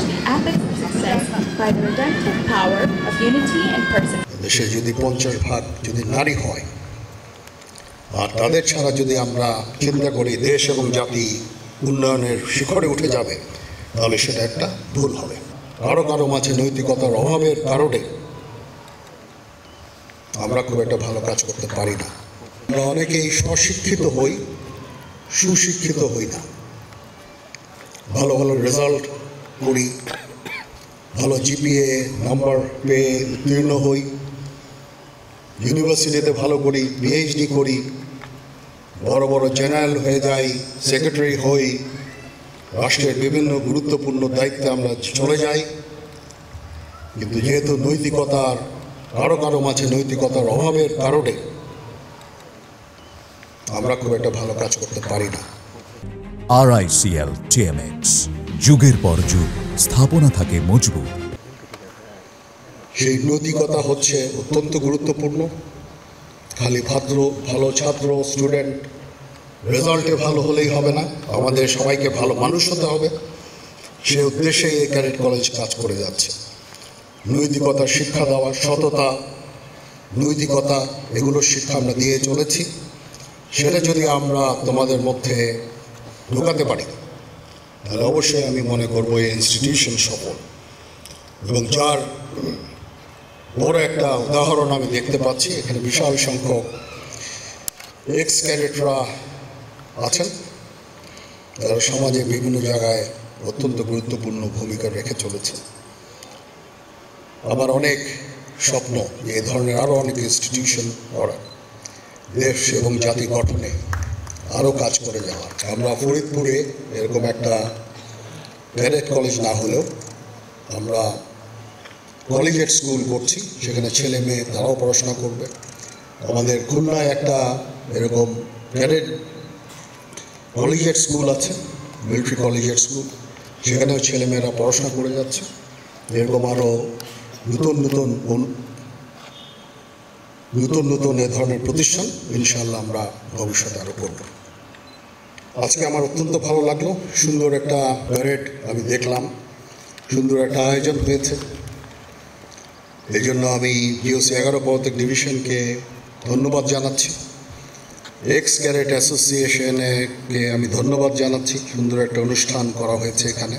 the apex of success by the redemptive power of unity and perseverance. দেশে যদি 50% যদি নারী হয় আর তাদের ছাড়া যদি আমরা চিন্তা করি দেশ এবং জাতি উন্নয়নের শিখরে উঠে যাবে তাহলে সেটা একটা ভুল হবে। কারো কারো মাঝে নৈতিকতার অভাবের কারণে আমরা খুব একটা ভালো কাজ করতে পারি না। আমরা অনেকেই স্বশিক্ষিত হই, সুশিক্ষিত হই না। ভালো ভালো রেজাল্ট করি, ভালো জিপিএ নাম্বার পেয়ে উত্তীর্ণ হই, ইউনিভার্সিটিতে ভালো করি, পিএইচডি করি, বড় বড় জেনারেল হয়ে যাই, সেক্রেটারি হই, রাষ্ট্রের বিভিন্ন গুরুত্বপূর্ণ দায়িত্বে আমরা চলে যাই। কিন্তু যেহেতু নৈতিকতার কারো কারো মাঝে নৈতিকতার অভাবের কারণে আমরা খুব একটা ভালো কাজ করতে পারি না। RICL TMX, যুগের পর যুগ স্থাপনা থাকে মজবুত। সেই নৈতিকতা হচ্ছে অত্যন্ত গুরুত্বপূর্ণ। খালি ভালো ছাত্র স্টুডেন্ট রেজাল্টে ভালো হলেই হবে না, আমাদের সবাইকে ভালো মানুষ হতে হবে। সে উদ্দেশ্যে এই ক্যাডেট কলেজ কাজ করে যাচ্ছে। নৈতিকতার শিক্ষা দেওয়া, সততা, নৈতিকতা এগুলোর শিক্ষা আমরা দিয়ে চলেছি। সেটা যদি আমরা তোমাদের মধ্যে ঢোকাতে পারি তাহলে অবশ্যই আমি মনে করব এই ইনস্টিটিউশন সফল। এবং যার বড় একটা উদাহরণ আমি দেখতে পাচ্ছি, এখানে বিশাল সংখ্যক এক্স ক্যাডেটরা আছেন যারা সমাজে বিভিন্ন জায়গায় অত্যন্ত গুরুত্বপূর্ণ ভূমিকা রেখে চলেছে। আমার অনেক স্বপ্ন যে এ ধরনের আরও অনেক ইনস্টিটিউশন করা, দেশ এবং জাতি গঠনে আরও কাজ করে যাওয়া। আমরা ফরিদপুরে এরকম একটা ক্যাডেট কলেজ না হলেও আমরা কলেজিয়েট স্কুল করছি, সেখানে ছেলে মেয়ে তারাও পড়াশোনা করবে। আমাদের খুলনায় একটা এরকম ক্যাডেট কলেজিয়েট স্কুল আছে, মিলিটারি কলেজিয়েট স্কুল, সেখানেও ছেলেমেয়েরা পড়াশোনা করে যাচ্ছে। এরকম আরও নতুন নতুন এ ধরনের প্রতিষ্ঠান ইনশাআল্লাহ আমরা ভবিষ্যতে আরও করব। আজকে আমার অত্যন্ত ভালো লাগলো, সুন্দর একটা প্যারেড আমি দেখলাম, সুন্দর একটা আয়োজন হয়েছে। এই জন্য আমি GOC 11 পদাতিক ডিভিশনকে ধন্যবাদ জানাচ্ছি, এক্স ক্যাডেট অ্যাসোসিয়েশনকে আমি ধন্যবাদ জানাচ্ছি। সুন্দর একটা অনুষ্ঠান করা হয়েছে এখানে।